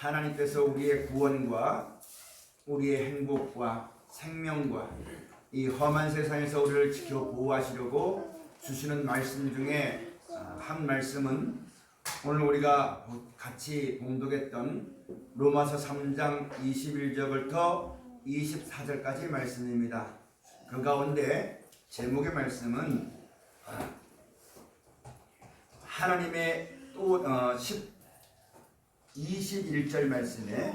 하나님께서 우리의 구원과 우리의 행복과 생명과 이 험한 세상에서 우리를 지켜 보호하시려고 주시는 말씀 중에 한 말씀은 오늘 우리가 같이 봉독했던 로마서 3장 21절부터 24절까지 말씀입니다. 그 가운데 제목의 말씀은 하나님의 또 21절 말씀에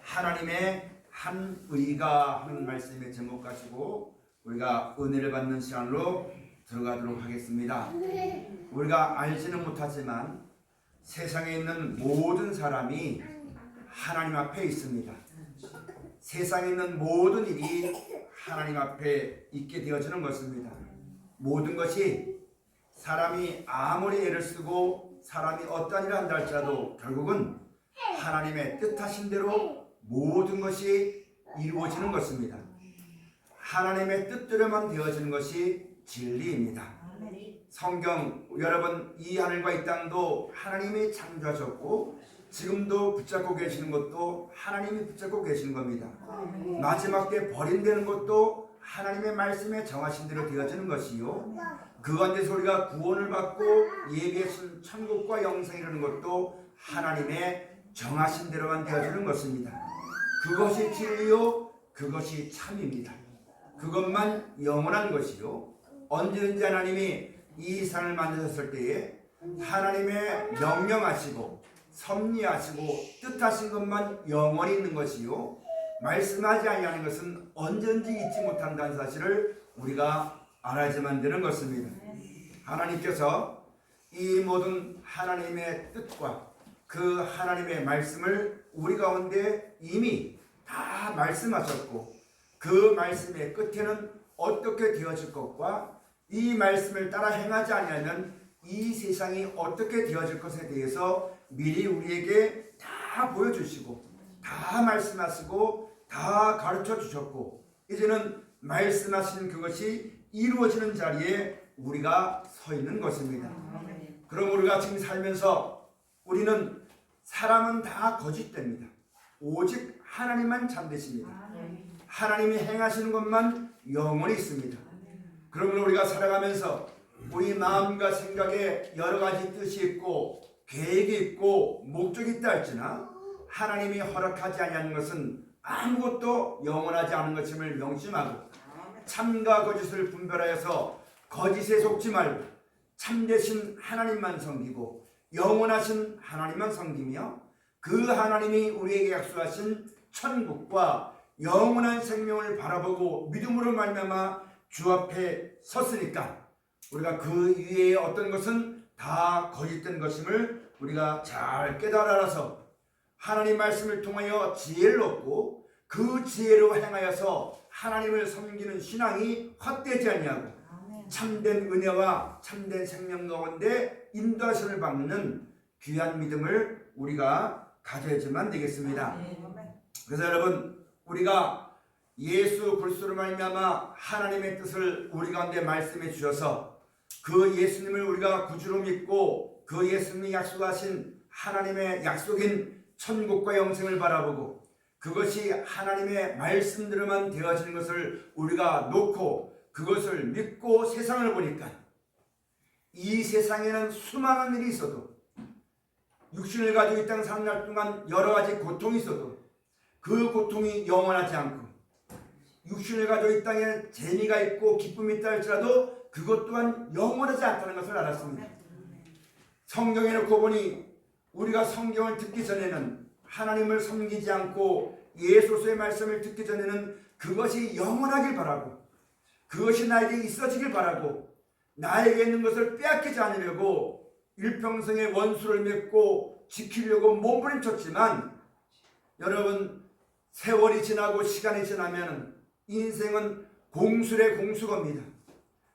하나님의 한 의가 하는 말씀의 제목 가지고 우리가 은혜를 받는 시간으로 들어가도록 하겠습니다. 우리가 알지는 못하지만 세상에 있는 모든 사람이 하나님 앞에 있습니다. 세상에 있는 모든 일이 하나님 앞에 있게 되어지는 것입니다. 모든 것이 사람이 아무리 애를 쓰고 사람이 어떤 일을 한다 할지라도 결국은 하나님의 뜻하신 대로 모든 것이 이루어지는 것입니다. 하나님의 뜻대로만 되어지는 것이 진리입니다. 성경 여러분 이 하늘과 이 땅도 하나님이 창조하셨고 지금도 붙잡고 계시는 것도 하나님이 붙잡고 계시는 겁니다. 마지막 때 버림되는 것도 하나님의 말씀에 정하신 대로 되어지는 것이요, 그 가운데서 우리가 구원을 받고 예비하신 천국과 영생이 이르는 것도 하나님의 정하신 대로만 되어지는 것입니다. 그것이 진리요, 그것이 참입니다. 그것만 영원한 것이요, 언제든지 하나님이 이 세상을 만드셨을 때에 하나님의 명령하시고 섭리하시고 뜻하신 것만 영원히 있는 것이요, 말씀하지 아니하는 것은 언제든지 잊지 못한다는 사실을 우리가 알아야만 되는 것입니다. 하나님께서 이 모든 하나님의 뜻과 그 하나님의 말씀을 우리 가운데 이미 다 말씀하셨고, 그 말씀의 끝에는 어떻게 되어질 것과 이 말씀을 따라 행하지 아니하면 이 세상이 어떻게 되어질 것에 대해서 미리 우리에게 다 보여주시고 다 말씀하시고 다 가르쳐 주셨고, 이제는 말씀하신 그것이 이루어지는 자리에 우리가 서 있는 것입니다. 그럼 우리가 지금 살면서 우리는 사람은 다 거짓됩니다. 오직 하나님만 참되십니다. 하나님이 행하시는 것만 영원히 있습니다. 그러면 우리가 살아가면서 우리 마음과 생각에 여러 가지 뜻이 있고 계획이 있고 목적이 있다 할지나 하나님이 허락하지 아니하는 것은 아무것도 영원하지 않은 것임을 명심하고 참과 거짓을 분별하여서 거짓에 속지 말고 참되신 하나님만 섬기고 영원하신 하나님만 섬기며 그 하나님이 우리에게 약속하신 천국과 영원한 생명을 바라보고 믿음으로 말미암아 주 앞에 섰으니까 우리가 그 위에 어떤 것은 다 거짓된 것임을 우리가 잘 깨달아서 하나님 말씀을 통하여 지혜를 얻고 그 지혜로 행하여서 하나님을 섬기는 신앙이 헛되지 아니하고 참된 은혜와 참된 생명 가운데 인도하심을 받는 귀한 믿음을 우리가 가져야지만 되겠습니다. 그래서 여러분, 우리가 예수 그리스도로 말미암아 하나님의 뜻을 우리 가운데 말씀해 주셔서 그 예수님을 우리가 구주로 믿고 그 예수님이 약속하신 하나님의 약속인 천국과 영생을 바라보고 그것이 하나님의 말씀대로만 되어지는 것을 우리가 놓고 그것을 믿고 세상을 보니까 이 세상에는 수많은 일이 있어도, 육신을 가지고 이 땅 사는 날 동안 여러 가지 고통이 있어도 그 고통이 영원하지 않고, 육신을 가지고 이 땅에 재미가 있고 기쁨이 있다 할지라도 그것 또한 영원하지 않다는 것을 알았습니다. 성경에 놓고 보니 우리가 성경을 듣기 전에는 하나님을 섬기지 않고 예수의 말씀을 듣기 전에는 그것이 영원하길 바라고 그것이 나에게 있어지길 바라고 나에게 있는 것을 빼앗기지 않으려고 일평생의 원수를 맺고 지키려고 몸부림쳤지만, 여러분 세월이 지나고 시간이 지나면 인생은 공술의 공수겁니다.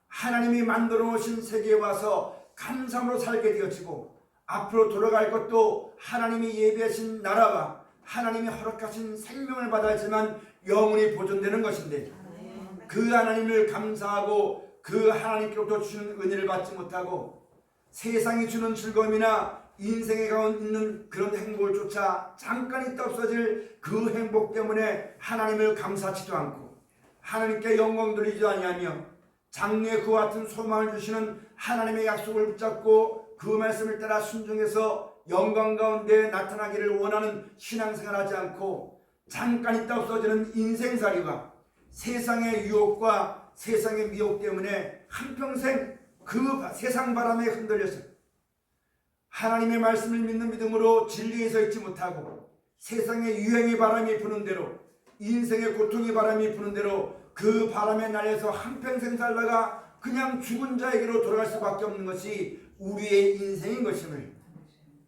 하나님이 만들어 놓으신 세계에 와서 감사함으로 살게 되어지고 앞으로 돌아갈 것도 하나님이 예비하신 나라와 하나님이 허락하신 생명을 받아야지만 영원히 보존되는 것인데, 그 하나님을 감사하고 그 하나님께로부터 주시는 은혜를 받지 못하고 세상이 주는 즐거움이나 인생에 가운 있는 그런 행복을 쫓아 잠깐 있다 없어질 그 행복 때문에 하나님을 감사치도 않고 하나님께 영광 돌리지도 아니하며 장래에 그와 같은 소망을 주시는 하나님의 약속을 붙잡고 그 말씀을 따라 순종해서 영광 가운데 나타나기를 원하는 신앙생활하지 않고 잠깐 있다 없어지는 인생살이와 세상의 유혹과 세상의 미혹 때문에 한평생 그 세상 바람에 흔들려서 하나님의 말씀을 믿는 믿음으로 진리에 서 있지 못하고 세상의 유행의 바람이 부는 대로 인생의 고통의 바람이 부는 대로 그 바람에 날려서 한평생 살다가 그냥 죽은 자에게로 돌아갈 수밖에 없는 것이 우리의 인생인 것임을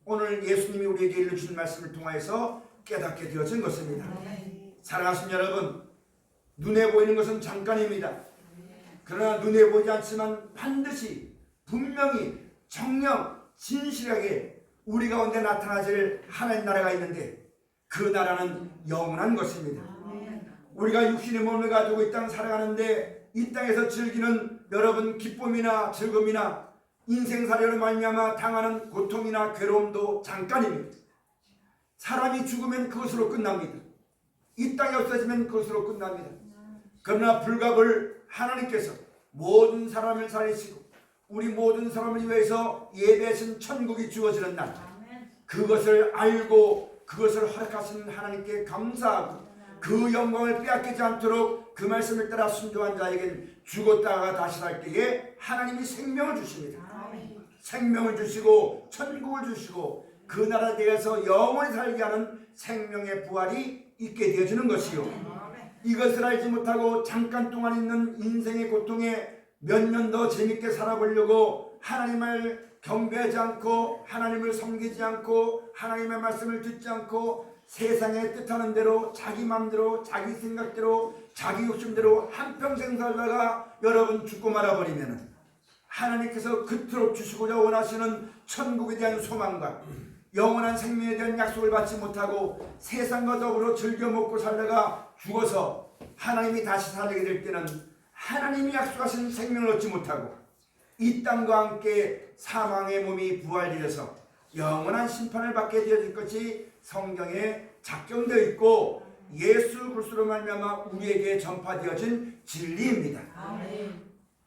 오늘 예수님이 우리에게 일러주신 말씀을 통하여서 깨닫게 되어진 것입니다. 사랑하신 여러분, 눈에 보이는 것은 잠깐입니다. 그러나 눈에 보이지 않지만 반드시 분명히 정령 진실하게 우리 가운데 나타나질 하나님 나라가 있는데 그 나라는 영원한 것입니다. 우리가 육신의 몸을 가지고 이 땅 살아가는데 이 땅에서 즐기는 여러분 기쁨이나 즐거움이나 인생살이로 말미암아 당하는 고통이나 괴로움도 잠깐입니다. 사람이 죽으면 그것으로 끝납니다. 이 땅이 없어지면 그것으로 끝납니다. 그러나 불갑을 하나님께서 모든 사람을 살리시고 우리 모든 사람을 위해서 예배하신 천국이 주어지는 날, 그것을 알고 그것을 허락하신 하나님께 감사하고 그 영광을 빼앗기지 않도록 그 말씀을 따라 순종한 자에겐 죽었다가 다시 살 때에 하나님이 생명을 주십니다. 생명을 주시고 천국을 주시고 그 나라에 대해서 영원히 살게 하는 생명의 부활이 있게 되어지는 것이요, 이것을 알지 못하고 잠깐 동안 있는 인생의 고통에 몇 년 더 재밌게 살아보려고 하나님을 경배하지 않고 하나님을 섬기지 않고 하나님의 말씀을 듣지 않고 세상에 뜻하는 대로 자기 마음대로 자기 생각대로 자기 욕심대로 한평생 살다가 여러분 죽고 말아버리면 하나님께서 그토록 주시고자 원하시는 천국에 대한 소망과 영원한 생명에 대한 약속을 받지 못하고 세상과 더불어 즐겨 먹고 살다가 죽어서 하나님이 다시 살게 될 때는 하나님이 약속하신 생명을 얻지 못하고 이 땅과 함께 사망의 몸이 부활되어서 영원한 심판을 받게 되어질 것이 성경에 작정되어 있고 예수 그리스도로 말미암아 우리에게 전파되어진 진리입니다.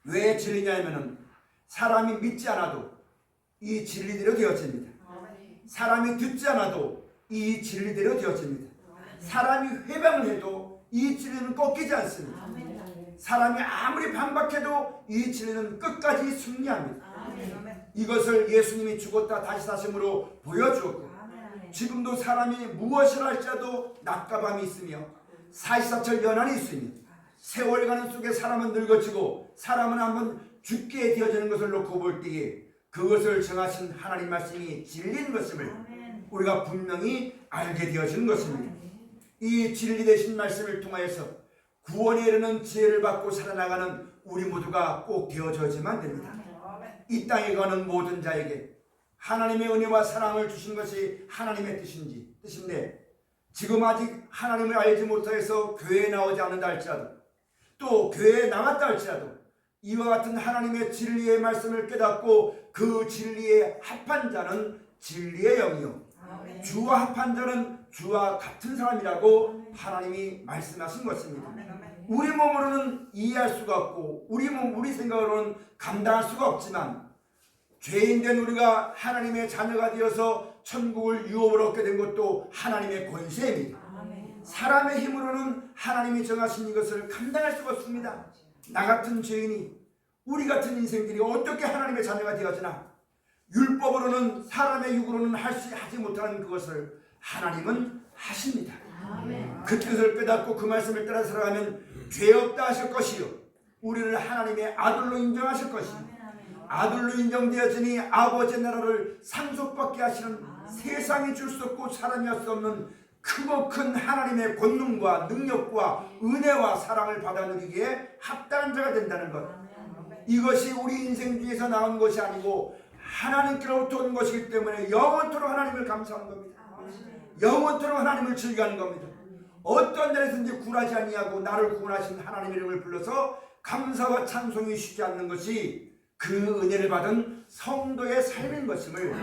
왜 진리냐면은 사람이 믿지 않아도 이 진리대로 되어집니다. 사람이 듣지 않아도 이 진리대로 되어집니다. 사람이 회방을 해도 이 진리는 꺾이지 않습니다. 사람이 아무리 반박해도 이 진리는 끝까지 승리합니다. 이것을 예수님이 죽었다 다시 사심으로 보여주었고 지금도 사람이 무엇을 할지라도 낮과 밤이 있으며 사시사철 연한이 있으며 세월 가는 속에 사람은 늙어지고 사람은 한번 죽게 되어지는 것을 놓고 볼 때에 그것을 정하신 하나님 말씀이 진리인 것임을 우리가 분명히 알게 되어지는 것입니다. 이 진리 되신 말씀을 통하여서 구원에 이르는 지혜를 받고 살아나가는 우리 모두가 꼭 되어져야지만 됩니다. 이 땅에 가는 모든 자에게 하나님의 은혜와 사랑을 주신 것이 하나님의 뜻인데 지금 아직 하나님을 알지 못해서 교회에 나오지 않는다 할지라도 또 교회에 나갔다 할지라도 이와 같은 하나님의 진리의 말씀을 깨닫고 그 진리에 합한 자는 진리의 영이요 주와 합한 자는 주와 같은 사람이라고 하나님이 말씀하신 것입니다. 우리 몸으로는 이해할 수가 없고 우리 생각으로는 감당할 수가 없지만 죄인된 우리가 하나님의 자녀가 되어서 천국을 유업을 얻게 된 것도 하나님의 권세입니다. 사람의 힘으로는 하나님이 정하신 이것을 감당할 수가 없습니다. 나 같은 죄인이 우리 같은 인생들이 어떻게 하나님의 자녀가 되어지나 율법으로는 사람의 육으로는 하지 못하는 그것을 하나님은 하십니다. 그 뜻을 깨닫고 그 말씀을 따라 살아가면 죄 없다 하실 것이요 우리를 하나님의 아들로 인정하실 것이요 아들로 인정되어지니 아버지의 나라를 상속받게 하시는 세상이 줄 수 없고 사람이 할 수 없는 크고 큰 하나님의 권능과 능력과 은혜와 사랑을 받아 누리기에 합당한 자가 된다는 것, 이것이 우리 인생 중에서 나온 것이 아니고 하나님께로부터 온 것이기 때문에 영원토록 하나님을 감사하는 겁니다. 영원토록 하나님을 즐겨하는 겁니다. 어떤 데에서든지 굴하지 아니하고 나를 구원하신 하나님의 이름을 불러서 감사와 찬송이 쉬지 않는 것이 그 은혜를 받은 성도의 삶인 것임을,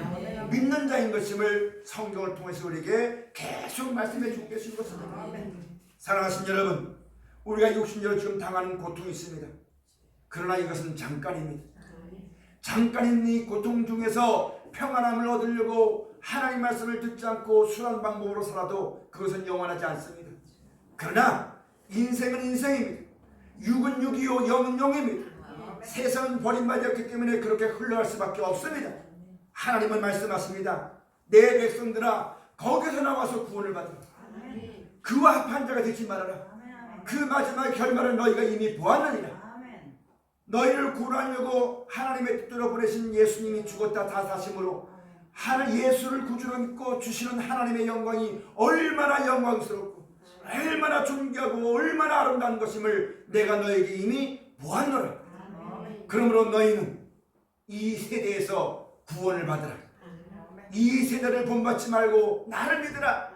믿는 자인 것임을 성경을 통해서 우리에게 계속 말씀해 주고 계신 것입니다. 사랑하신 여러분, 우리가 육신적으로 지금 당하는 고통이 있습니다. 그러나 이것은 잠깐입니다. 잠깐인 이 고통 중에서 평안함을 얻으려고 하나님 말씀을 듣지 않고 순한 방법으로 살아도 그것은 영원하지 않습니다. 그러나 인생은 인생입니다. 육은 육이요 영은 영입니다. 세상은 버림받았기 때문에 그렇게 흘러갈 수밖에 없습니다. 하나님은 말씀하십니다. 내 백성들아, 거기서 나와서 구원을 받으라. 그와 합한 자가 되지 말아라. 그 마지막 결말을 너희가 이미 보았느니라. 너희를 구원하려고 하나님의 뜻대로 보내신 예수님이 죽었다 다사심으로 예수를 구주로 믿고 주시는 하나님의 영광이 얼마나 영광스럽고 얼마나 존귀하고 얼마나 아름다운 것임을 내가 너에게 이미 보았노라. 그러므로 너희는 이 세대에서 구원을 받으라. 이 세대를 본받지 말고 나를 믿으라.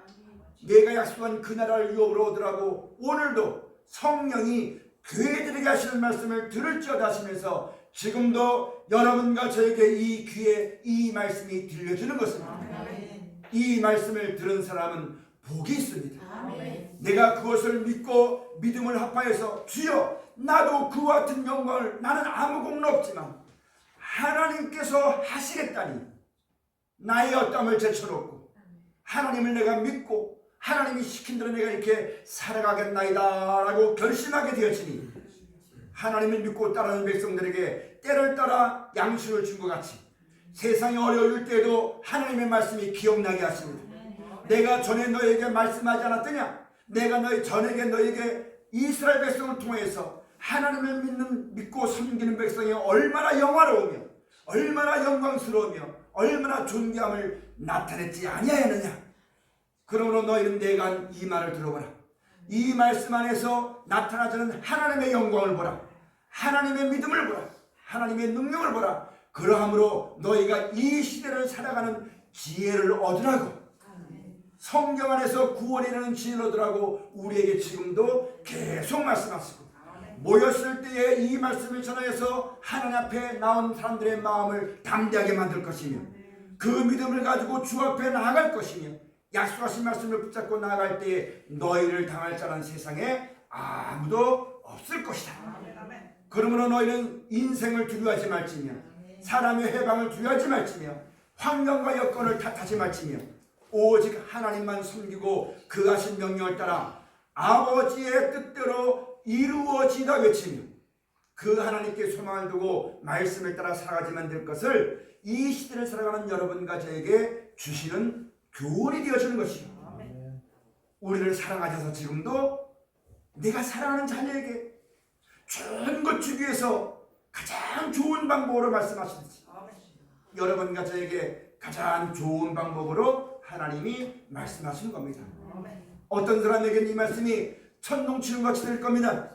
내가 약속한 그 나라를 유업으로 얻으라고 오늘도 성령이 교회들에게 하시는 말씀을 들을지어다 하시면서 지금도 여러분과 저에게 이 귀에 이 말씀이 들려주는 것입니다. 이 말씀을 들은 사람은 복이 있습니다. 내가 그것을 믿고 믿음을 합하여서 주여 나도 그와 같은 영광을, 나는 아무 공로 없지만 하나님께서 하시겠다니 나의 어떠함을 제쳐놓고 하나님을 내가 믿고 하나님이 시킨 대로 내가 이렇게 살아가겠나이다 라고 결심하게 되었으니 하나님을 믿고 따르는 백성들에게 때를 따라 양식을 준 것 같이 세상이 어려울 때에도 하나님의 말씀이 기억나게 하십니다. 내가 전에 너에게 말씀하지 않았더냐? 내가 전에게 너에게 이스라엘 백성을 통해서 하나님을 믿고 섬기는 백성이 얼마나 영화로우며 얼마나 영광스러우며 얼마나 존귀함을 나타냈지 아니하였느냐? 그러므로 너희는 내가 한 이 말을 들어보라. 이 말씀 안에서 나타나지는 하나님의 영광을 보라. 하나님의 믿음을 보라. 하나님의 능력을 보라. 그러함으로 너희가 이 시대를 살아가는 지혜를 얻으라고, 성경 안에서 구원에 이르는 지혜를 얻으라고 우리에게 지금도 계속 말씀하시고, 모였을 때에 이 말씀을 전하여서 하나님 앞에 나온 사람들의 마음을 담대하게 만들 것이며 그 믿음을 가지고 주 앞에 나아갈 것이며 약속하신 말씀을 붙잡고 나아갈 때에 너희를 당할 자는 세상에 아무도 없을 것이다. 그러므로 너희는 인생을 두려워하지 말지며 사람의 해방을 두려워하지 말지며 환경과 여건을 탓하지 말지며 오직 하나님만 섬기고 그 하신 명령을 따라 아버지의 뜻대로 이루어지다 외치며 그 하나님께 소망을 두고 말씀을 따라 살아가지만 될 것을 이 시대를 살아가는 여러분과 저에게 주시는 교훈이 되어주는 것이요. 우리를 사랑하셔서 지금도 내가 사랑하는 자녀에게 좋은 것 주기 위해서 가장 좋은 방법으로 말씀하시듯이 여러분과 저에게 가장 좋은 방법으로 하나님이 말씀하시는 겁니다. 어떤 사람에게는 이 말씀이 천둥치는 같이 될 겁니다.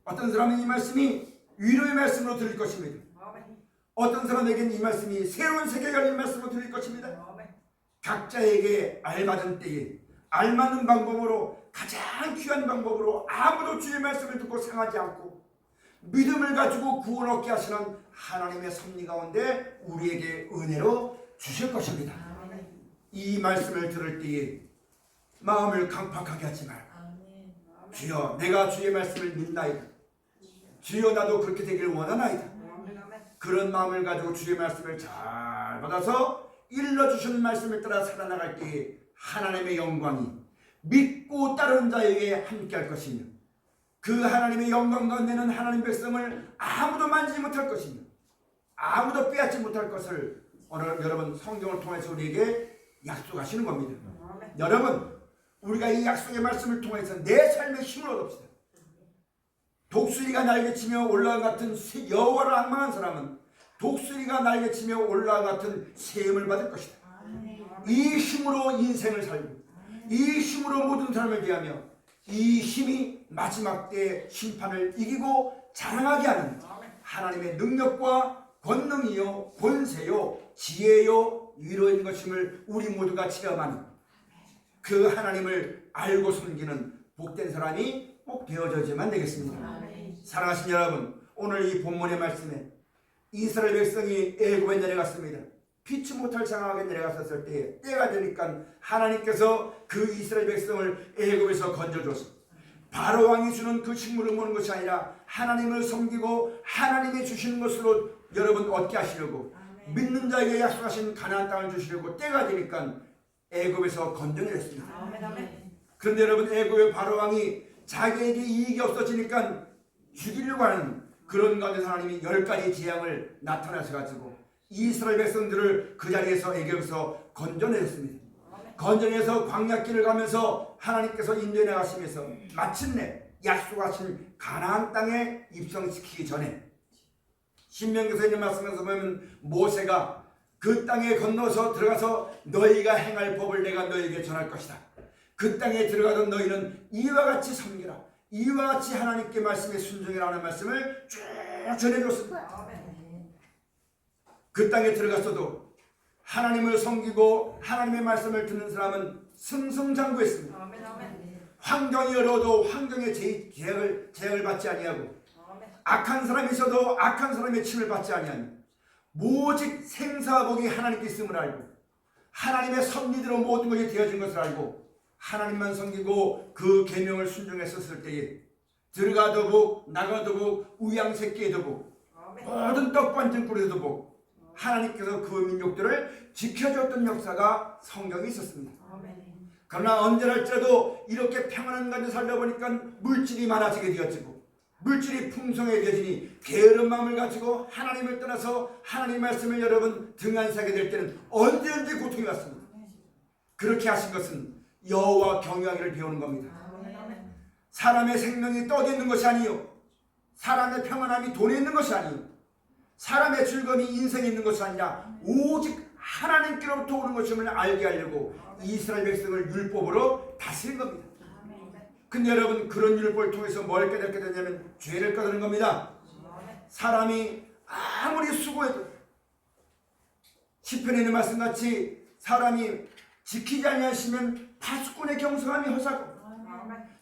어떤 사람은 이 말씀이 위로의 말씀으로 들릴 것입니다. 어떤 사람에게는 이 말씀이 새로운 세계관의 말씀으로 들릴 것입니다. 각자에게 알맞은 때에 알맞는 방법으로 가장 귀한 방법으로 아무도 주의 말씀을 듣고 상하지 않고 믿음을 가지고 구원 얻게 하시는 하나님의 섭리 가운데 우리에게 은혜로 주실 것입니다. 이 말씀을 들을 때에 마음을 강팍하게 하지 말고 주여 내가 주의 말씀을 믿나이다. 주여 나도 그렇게 되길 원하나이다. 그런 마음을 가지고 주의 말씀을 잘 받아서 일러주시는 말씀을 따라 살아나갈 때에 하나님의 영광이 믿고 따르는 자에게 함께할 것이며 그 하나님의 영광 가운데는 하나님 백성을 아무도 만지지 못할 것이며 아무도 빼앗지 못할 것을 오늘 여러분 성경을 통해서 우리에게 약속하시는 겁니다. 여러분 우리가 이 약속의 말씀을 통해서 내 삶의 힘을 얻읍시다. 독수리가 날개치며 올라와 같은 여호와를 앙망한 사람은 독수리가 날개치며 올라와 같은 세움을 받을 것이다. 이 힘으로 인생을 살고 이 힘으로 모든 사람을 대하며 이 힘이 마지막 때의 심판을 이기고 자랑하게 하는 하나님의 능력과 권능이요 권세요 지혜요 위로인 것임을 우리 모두가 체험하는 그 하나님을 알고 섬기는 복된 사람이 꼭 되어져야만 되겠습니다. 사랑하신 여러분, 오늘 이 본문의 말씀에 이스라엘 백성이 애굽에 내려갔습니다. 피치 못할 장악에 내려갔었을 때 때가 되니까 하나님께서 그 이스라엘 백성을 애굽에서 건져줬습니다. 바로 왕이 주는 그 식물을 먹는 것이 아니라 하나님을 섬기고 하나님이 주시는 것으로 여러분 얻게 하시려고 믿는 자에게 약속하신 가나안 땅을 주시려고 때가 되니까 애굽에서 건져냈습니다. 그런데 여러분 애굽의 바로 왕이 자기에게 이익이 없어지니까 죽이려고 하는 그런 가운데 하나님이 10가지 재앙을 나타내셔가지고 이스라엘 백성들을 그 자리에서 애굽에서 건져내셨습니다. 건져내서 광야길을 가면서 하나님께서 인도해 나가시면서 마침내 약속하신 가나안 땅에 입성시키기 전에 신명기서에 있는 말씀에서 보면 모세가 그 땅에 건너서 들어가서 너희가 행할 법을 내가 너희에게 전할 것이다. 그 땅에 들어가던 너희는 이와 같이 섬기라. 이와 같이 하나님께 말씀에 순종이라는 말씀을 쭉 전해줬습니다. 그 땅에 들어갔어도 하나님을 섬기고 하나님의 말씀을 듣는 사람은 승승장구했습니다. 환경이 어려워도 환경의 제약을 받지 아니하고 악한 사람이 있어도 악한 사람의 침을 받지 아니하며 오직 생사복이 하나님께 있음을 알고 하나님의 섭리대로 모든 것이 되어진 것을 알고 하나님만 섬기고 그 계명을 순종했었을 때에 들어가도 복 나가도 복 우양새끼에도 복 모든 떡반찬거리에도 복 하나님께서 그 민족들을 지켜줬던 역사가 성경에 있었습니다. 그러나 언제랄지라도 이렇게 평안한 가운데 살다 보니까 물질이 많아지게 되었지고 물질이 풍성해져지니 게으른 마음을 가지고 하나님을 떠나서 하나님의 말씀을 여러분 등한시하게 될 때는 언제든지 고통이 왔습니다. 그렇게 하신 것은 여호와 경외하기를 배우는 겁니다. 사람의 생명이 떡에 있는 것이 아니요 사람의 평안함이 돈에 있는 것이 아니요 사람의 즐거움이 인생에 있는 것이 아니라 오직 하나님께로부터 오는 것임을 알게 하려고 이스라엘 백성을 율법으로 다스린 겁니다. 근데 여러분 그런 율법을 통해서 뭘 깨닫게 되냐면 죄를 깨닫는 겁니다. 사람이 아무리 수고해도 시편에 있는 말씀같이 사람이 지키지 아니하시면 파수꾼의 경성함이 허사고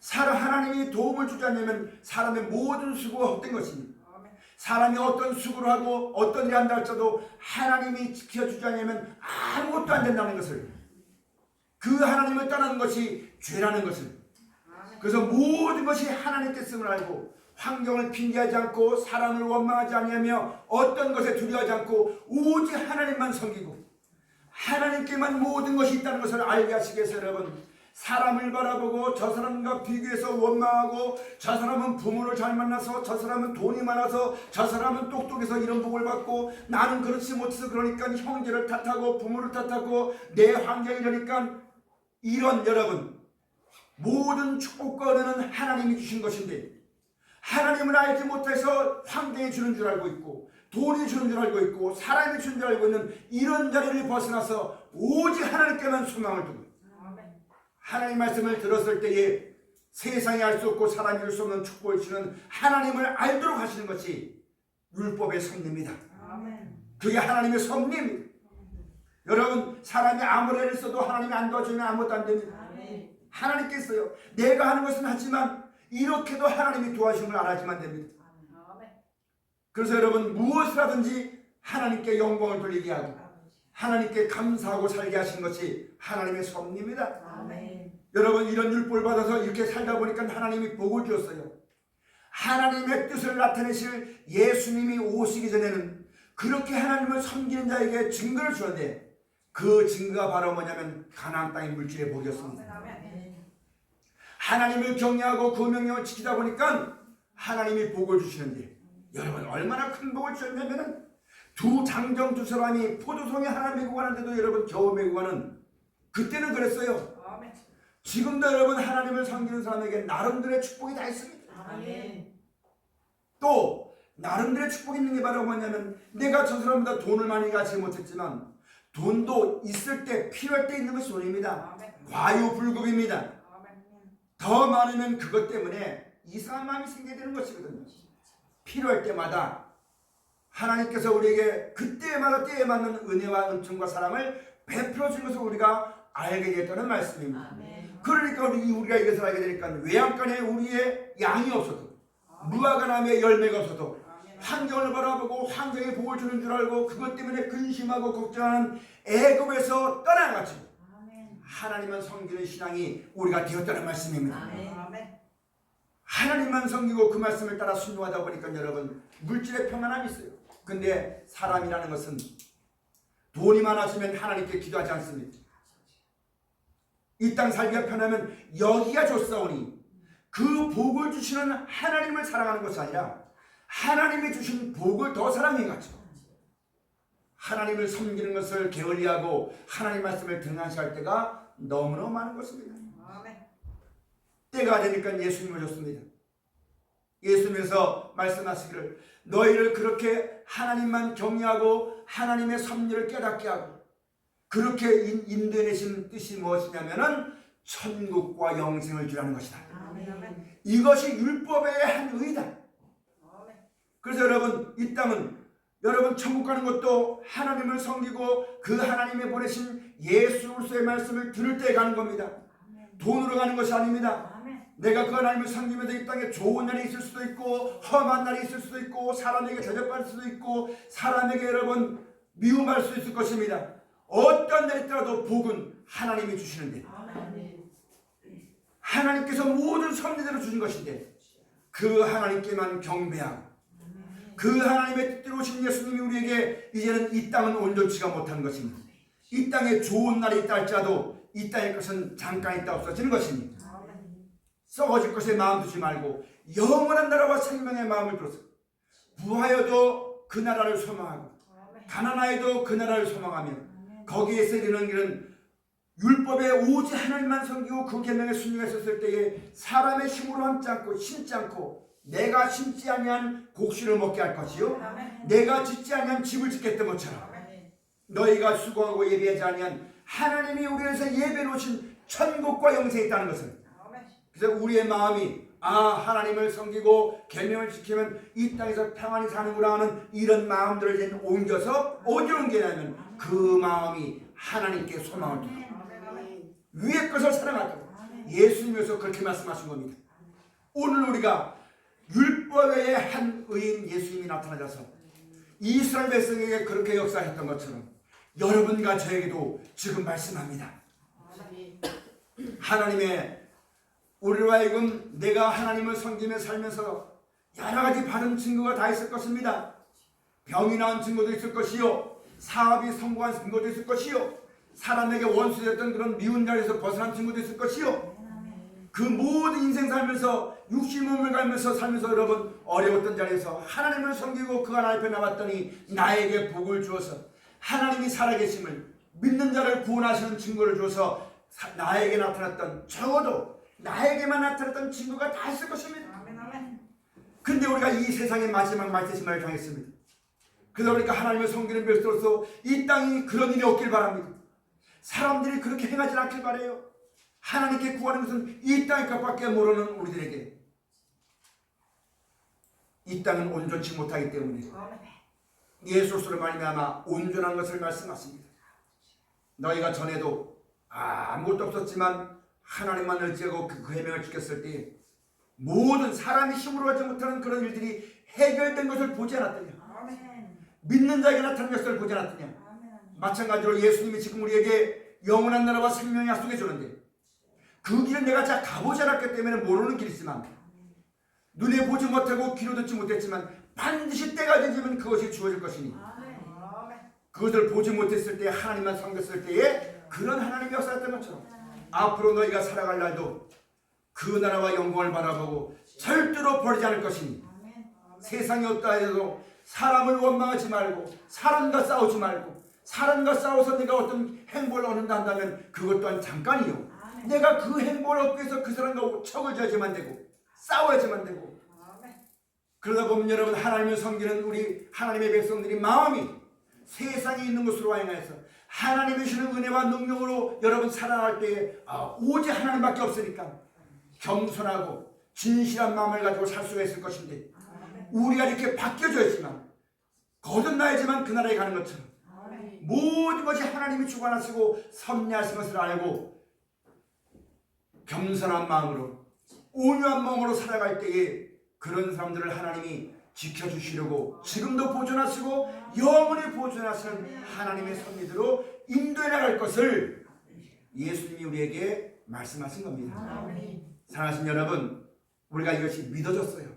하나님이 도움을 주지 않으면 사람의 모든 수고가 헛된 것입니다. 사람이 어떤 수고를 하고 어떤 일을 한다 할지라도 하나님이 지켜주지 않으면 아무것도 안 된다는 것을 그 하나님을 떠나는 것이 죄라는 것을 그래서 모든 것이 하나님께 있음을 알고 환경을 핑계하지 않고 사람을 원망하지 아니하며 어떤 것에 두려워하지 않고 오직 하나님만 섬기고 하나님께만 모든 것이 있다는 것을 알게 하시기 위해서 여러분 사람을 바라보고 저 사람과 비교해서 원망하고 저 사람은 부모를 잘 만나서 저 사람은 돈이 많아서 저 사람은 똑똑해서 이런 복을 받고 나는 그렇지 못해서 그러니까 형제를 탓하고 부모를 탓하고 내 환경이 이러니까 이런 여러분 모든 축복과 은혜는 하나님이 주신 것인데 하나님을 알지 못해서 환경이 주는 줄 알고 있고 돈이 주는 줄 알고 있고 사람이 주는 줄 알고 있는 이런 자리를 벗어나서 오직 하나님께만 소망을 두고 하나님 말씀을 들었을 때에 세상이 알 수 없고 사람이 알 수 없는 축복을 주는 하나님을 알도록 하시는 것이 율법의 섭리입니다. 그게 하나님의 섭리입니다. 여러분 사람이 아무리 애를 써도 하나님이 안 도와주면 아무것도 안 됩니다. 하나님께 있어요. 내가 하는 것은 하지만 이렇게도 하나님이 도와주는 걸 알아야지만 됩니다. 그래서 여러분 무엇을 하든지 하나님께 영광을 돌리게 하고 하나님께 감사하고 살게 하신 것이 하나님의 섭리입니다. 여러분 이런 율법을 받아서 이렇게 살다 보니까 하나님이 복을 주었어요. 하나님의 뜻을 나타내실 예수님이 오시기 전에는 그렇게 하나님을 섬기는 자에게 증거를 주었는데 그 증거가 바로 뭐냐면 가나안 땅의 물질의 복이었습니다. 하나님을 경외하고 그 명령을 지키다 보니까 하나님이 복을 주시는데 여러분 얼마나 큰 복을 주셨냐면 두 장정 두 사람이 포도송이 하나 메고 가는데도 여러분 겨우 메고 가는 그때는 그랬어요. 지금도 여러분 하나님을 섬기는 사람에게 나름대로의 축복이 다 있습니다. 또 나름대로의 축복이 있는 게 바로 뭐냐면 내가 저 사람보다 돈을 많이 가지 못했지만 돈도 있을 때 필요할 때 있는 것이 돈입니다. 과유불급입니다. 더 많으면 그것 때문에 이상한 마음이 생기게 되는 것이거든요. 필요할 때마다 하나님께서 우리에게 그때마다 때에 맞는 은혜와 은총과 사랑을 베풀어 준 것을 우리가 알게 됐다는 말씀입니다. 그러니까 우리가 이것을 알게 되니까 외양간에 우리의 양이 없어도 무화과나무에 열매가 없어도 환경을 바라보고 환경에 복을 주는 줄 알고 그것 때문에 근심하고 걱정하는 애굽에서 떠나가지고 하나님만 섬기는 신앙이 우리가 되었다는 말씀입니다. 하나님만 섬기고 그 말씀을 따라 순종하다 보니까 여러분 물질의 평안함이 있어요. 근데 사람이라는 것은 돈이 많아지면 하나님께 기도하지 않습니다. 이 땅 살기가 편하면 여기가 좋사오니 그 복을 주시는 하나님을 사랑하는 것이 아니라 하나님이 주신 복을 더 사랑해가지고 하나님을 섬기는 것을 게을리하고 하나님 말씀을 등한시할 때가 너무너무 많은 것입니다. 때가 되니까 예수님 오셨습니다. 예수님께서 말씀하시기를 너희를 그렇게 하나님만 경외하고 하나님의 섭리를 깨닫게 하고 그렇게 인도해내신 뜻이 무엇이냐면은 천국과 영생을 주라는 것이다. 이것이 율법의 한 의의다. 그래서 여러분 이 땅은 여러분 천국 가는 것도 하나님을 섬기고 그 하나님의 보내신 예수 그리스도의 말씀을 들을 때 가는 겁니다. 돈으로 가는 것이 아닙니다. 내가 그 하나님을 섬기면서 이 땅에 좋은 날이 있을 수도 있고 험한 날이 있을 수도 있고 사람에게 대접받을 수도 있고 사람에게 여러분 미움할 수 있을 것입니다. 어떤 날이 있더라도 복은 하나님이 주시는데 하나님께서 모든 섭리대로 주신 것인데 그 하나님께만 경배하고 그 하나님의 뜻대로 오신 예수님이 우리에게 이제는 이 땅은 온전치가 못하는 것입니다. 이 땅에 좋은 날이 있다 할지라도 이 땅의 것은 잠깐 있다 없어지는 것입니다. 썩어질 것에 마음 두지 말고 영원한 나라와 생명의 마음을 들어서 부하여도 그 나라를 소망하고 가난하여도 그 나라를 소망하며 거기에서 이르는 길은 율법에 오직 하나님만 섬기고 그 계명에 순종했었을 때에 사람의 힘으로 심지 않고 내가 심지 아니한 곡식을 먹게 할 것이요 내가 짓지 아니한 집을 짓겠던 것처럼 너희가 수고하고 예배하지 아니한 하나님이 우리에서 예배 놓으신 천국과 영생이 있다는 것을 그래서 우리의 마음이 하나님을 섬기고 계명을 지키면 이 땅에서 평안히 사는구나 하는 이런 마음들을 이제 옮겨서 어디로 옮기냐면 그 마음이 하나님께 소망을 두고 위의 것을 사랑하도록 예수님께서 그렇게 말씀하신 겁니다. 오늘 우리가 율법의 한 의인 예수님이 나타나셔서 이스라엘 백성에게 그렇게 역사했던 것처럼 여러분과 저에게도 지금 말씀합니다. 하나님의 우리로 하여금 내가 하나님을 섬기며 살면서 여러 가지 받은 증거가 다 있을 것입니다. 병이 나은 증거도 있을 것이요 사업이 성공한 증거도 있을 것이요 사람에게 원수됐던 그런 미운 자리에서 벗어난 증거도 있을 것이요 그 모든 인생 살면서 육신 몸을 갈면서 살면서 여러분 어려웠던 자리에서 하나님을 섬기고 그 하나님 앞에 나왔더니 나에게 복을 주어서 하나님이 살아계심을 믿는 자를 구원하시는 증거를 주어서 나에게 나타났던 적어도 나에게만 나타났던 증거가 다 있을 것입니다. 근데 우리가 이 세상의 마지막 말세심을 당했습니다. 그러다 보니까 하나님을 섬기는 백성으로서 이 땅이 그런 일이 없길 바랍니다. 사람들이 그렇게 행하지 않길 바라요. 하나님께 구하는 것은 이 땅의 것밖에 모르는 우리들에게 이 땅은 온전치 못하기 때문에 예수로 말미암아 온전한 것을 말씀하십니다. 너희가 전에도 아무것도 없었지만 하나님만 의지하고 그 계명을 지켰을 때 모든 사람이 힘으로 하지 못하는 그런 일들이 해결된 것을 보지 않았더냐. 믿는 자에게 나타난 것을 보지 않았더냐. 마찬가지로 예수님이 지금 우리에게 영원한 나라와 생명의 약속해 주는데 그 길은 내가 잘 가보지 않았기 때문에 모르는 길이지만 눈에 보지 못하고 귀로 듣지 못했지만 반드시 때가 되면 그것이 주어질 것이니 그것을 보지 못했을 때 하나님만 섬겼을 때에 그런 하나님의 역사였던 것처럼 앞으로 너희가 살아갈 날도 그 나라와 영광을 바라보고 절대로 버리지 않을 것이니 세상이 어떠 해도 사람을 원망하지 말고 사람과 싸우지 말고 사람과 싸워서 내가 어떤 행복을 얻는다 한다면 그것 또한 잠깐이요 내가 그 행복을 얻기 위해서 그 사람과 척을 지어야지만 되고 싸워야지만 되고 그러다 보면 여러분 하나님을 섬기는 우리 하나님의 백성들이 마음이 세상에 있는 것으로 행하여서 하나님의 주시는 은혜와 능력으로 여러분 살아갈 때에 오직 하나님밖에 없으니까 겸손하고 진실한 마음을 가지고 살 수가 있을 것인데 우리가 이렇게 바뀌어져야지만 거듭나야지만 그 나라에 가는 것처럼 모든 것이 하나님이 주관하시고 섭리하신 것을 알고 겸손한 마음으로 온유한 마음으로 살아갈 때에 그런 사람들을 하나님이 지켜주시려고 지금도 보존하시고 영원히 보존하시는 하나님의 섭리대로 인도해 나갈 것을 예수님이 우리에게 말씀하신 겁니다. 사랑하신 여러분, 우리가 이것이 믿어졌어요.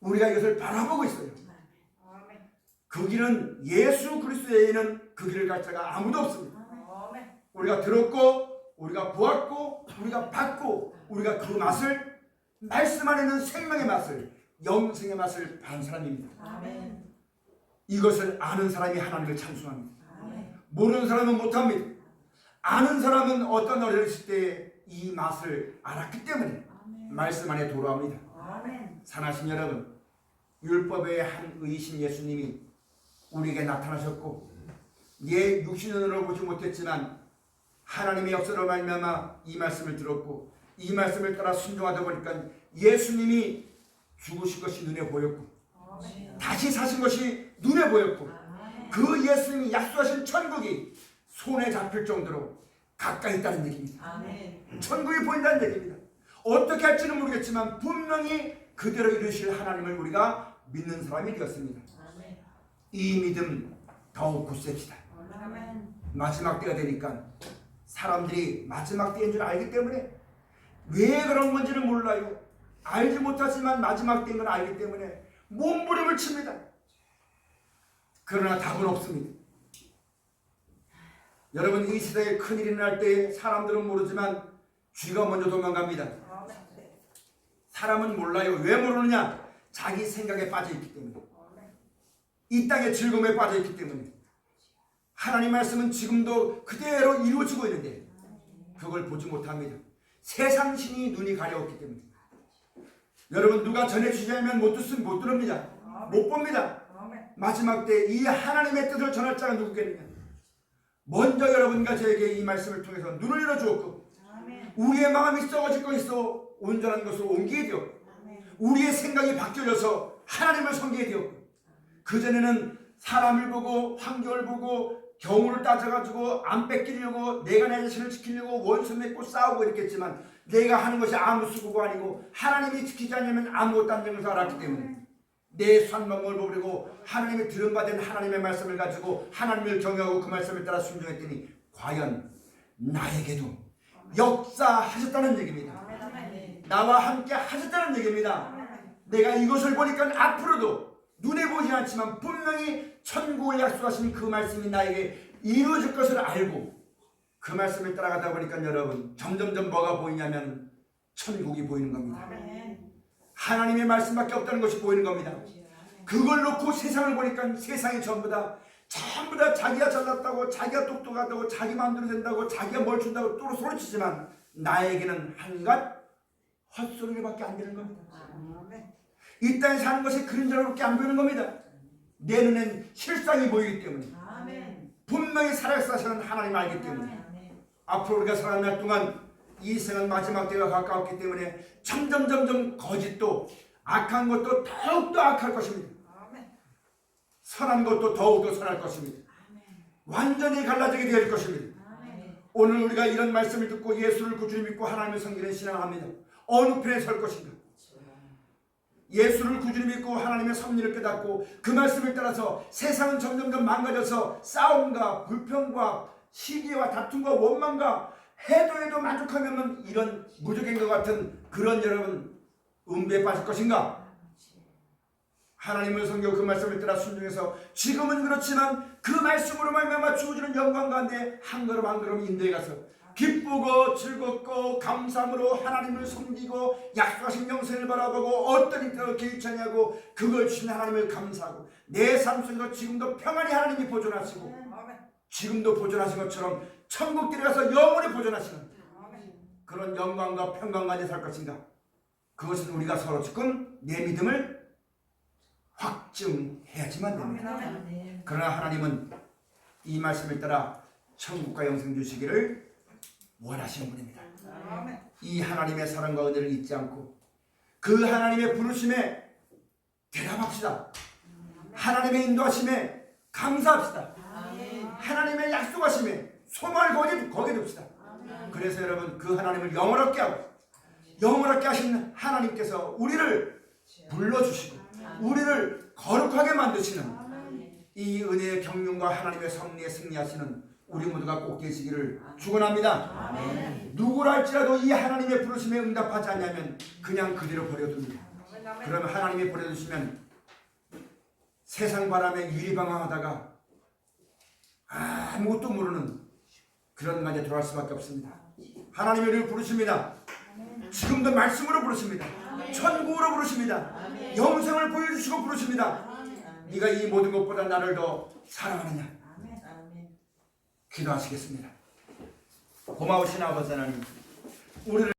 우리가 이것을 바라보고 있어요. 그 길은 예수 그리스도 외에는 그 길을 갈 자가 아무도 없습니다. 우리가 들었고 우리가 보았고 우리가 봤고 우리가 그 맛을, 말씀 안에 있는 생명의 맛을, 영생의 맛을 반 사람입니다. 이것을 아는 사람이 하나님을 찬송합니다. 모르는 사람은 못합니다. 아는 사람은 어떤 어려울 때 이 맛을 알았기 때문에 말씀 안에 돌아옵니다. 사랑하신 여러분, 율법의 한 의이신 예수님이 우리에게 나타나셨고 예 육신으로 보지 못했지만 하나님의 역사로 말미암아 이 말씀을 들었고 이 말씀을 따라 순종하다 보니까 예수님이 죽으신 것이 눈에 보였고 다시 사신 것이 눈에 보였고 그 예수님이 약속하신 천국이 손에 잡힐 정도로 가까이 있다는 얘기입니다. 천국이 보인다는 얘기입니다. 어떻게 할지는 모르겠지만 분명히 그대로 이루실 하나님을 우리가 믿는 사람이 되었습니다. 이 믿음 더욱 굳셉시다. 마지막 때가 되니까 사람들이 마지막 때인 줄 알기 때문에 왜 그런 건지는 몰라요. 알지 못하지만 마지막 때인 걸 알기 때문에 몸부림을 칩니다. 그러나 답은 없습니다. 여러분, 이 세상에 큰일이 날 때 사람들은 모르지만 쥐가 먼저 도망갑니다. 사람은 몰라요. 왜 모르느냐? 자기 생각에 빠져있기 때문에, 이 땅의 즐거움에 빠져있기 때문에. 하나님 말씀은 지금도 그대로 이루어지고 있는데 그걸 보지 못합니다. 세상 신이 눈이 가려웠기 때문에. 여러분, 누가 전해주지 않으면 못 들읍니다. 못 봅니다. 마지막 때 이 하나님의 뜻을 전할 자가 누구겠느냐? 먼저 여러분과 저에게 이 말씀을 통해서 눈을 열어주었고 우리의 마음이 썩어질 것이서 온전한 것으로 옮기게 되었고 우리의 생각이 바뀌어져서 하나님을 섬기게 되었고, 그전에는 사람을 보고 환경을 보고 경우를 따져가지고 안 뺏기려고 내가 내 자신을 지키려고 원수 맺고 싸우고 이랬겠지만 내가 하는 것이 아무 수고가 아니고 하나님이 지키지 않으면 아무것도 안 되는 것을 알았기 때문에 내 산망을 버리고 하나님의 들은받은 하나님의 말씀을 가지고 하나님을 경외하고 그 말씀을 따라 순종했더니 과연 나에게도 역사하셨다는 얘기입니다. 나와 함께 하셨다는 얘기입니다. 내가 이것을 보니까 앞으로도 눈에 보이지 않지만 분명히 천국을 약속하신 그 말씀이 나에게 이루어질 것을 알고 그 말씀을 따라가다 보니까 여러분 점점점 뭐가 보이냐면 천국이 보이는 겁니다. 하나님의 말씀밖에 없다는 것이 보이는 겁니다. 그걸 놓고 세상을 보니까 세상이 전부 다 자기가 잘났다고, 자기가 똑똑하다고, 자기 마음대로 된다고, 자기가 뭘 준다고 또 소리치지만 나에게는 한갓 헛소리밖에 안 되는 겁니다. 이 땅에 사는 것이 그림자로밖에 안 보이는 겁니다. 내 눈엔 실상이 보이기 때문에, 분명히 살아계시는 하나님을 알기 때문에 앞으로 우리가 살아가는 날 동안 이 생은 마지막 때가 가까웠기 때문에 점점 거짓도 악한 것도 더욱더 악할 것입니다. 선한 것도 더욱더 선할 것입니다. 완전히 갈라지게 될 것입니다. 오늘 우리가 이런 말씀을 듣고 예수를 구주로 믿고 하나님의 성기를 신앙합니다. 어느 편에 설 것인가? 예수를 구주로 믿고 하나님의 섭리를 깨닫고 그 말씀을 따라서 세상은 점점 망가져서 싸움과 불평과 시기와 다툼과 원망과 해도 만족하면 이런 무적인 것 같은 그런 여러분 음배에 빠질 것인가? 하나님을 섬기고 그 말씀을 따라 순종해서 지금은 그렇지만 그 말씀으로 말미암아 주어지는 영광 가운데 한 걸음 한 걸음 인도에 가서 기쁘고 즐겁고 감사함으로 하나님을 섬기고 약속하신 영생을 바라보고 어떤 이때로 개의치 아니하고 그걸 주신 하나님을 감사하고 내 삶 속에서 지금도 평안히 하나님이 보존하시고 지금도 보존하신 것처럼 천국들에 가서 영원히 보존하시는 그런 영광과 평강 가운데 살 것인가? 그것은 우리가 서로 지금 내 믿음을 확증해야지만 됩니다. 그러나 하나님은 이 말씀을 따라 천국과 영생 주시기를 원하시는 분입니다. 이 하나님의 사랑과 은혜를 잊지 않고 그 하나님의 부르심에 대답합시다. 하나님의 인도하심에 감사합시다. 하나님의 약속하심에 소망을 거기에 둡시다. 그래서 여러분 그 하나님을 영원하게 하고 영원하게 하신 하나님께서 우리를 불러주시고 우리를 거룩하게 만드시는 이 은혜의 경륜과 하나님의 섭리에 승리하시는 우리 모두가 꼭 되시기를 축원합니다. 누구라 할지라도 이 하나님의 부르심에 응답하지 않으면 그냥 그대로 버려둡니다. 그러면 하나님이 버려두시면 세상 바람에 유리방황하다가 아무것도 모르는 그런 만에 돌아갈 수밖에 없습니다. 하나님이 우리를 부르십니다. 지금도 말씀으로 부르십니다. 천국으로 부르십니다. 영생을 보여주시고 부르십니다. 네가 이 모든 것보다 나를 더 사랑하느냐? 기도하시겠습니다. 고마우신 아버지 하나님, 우리를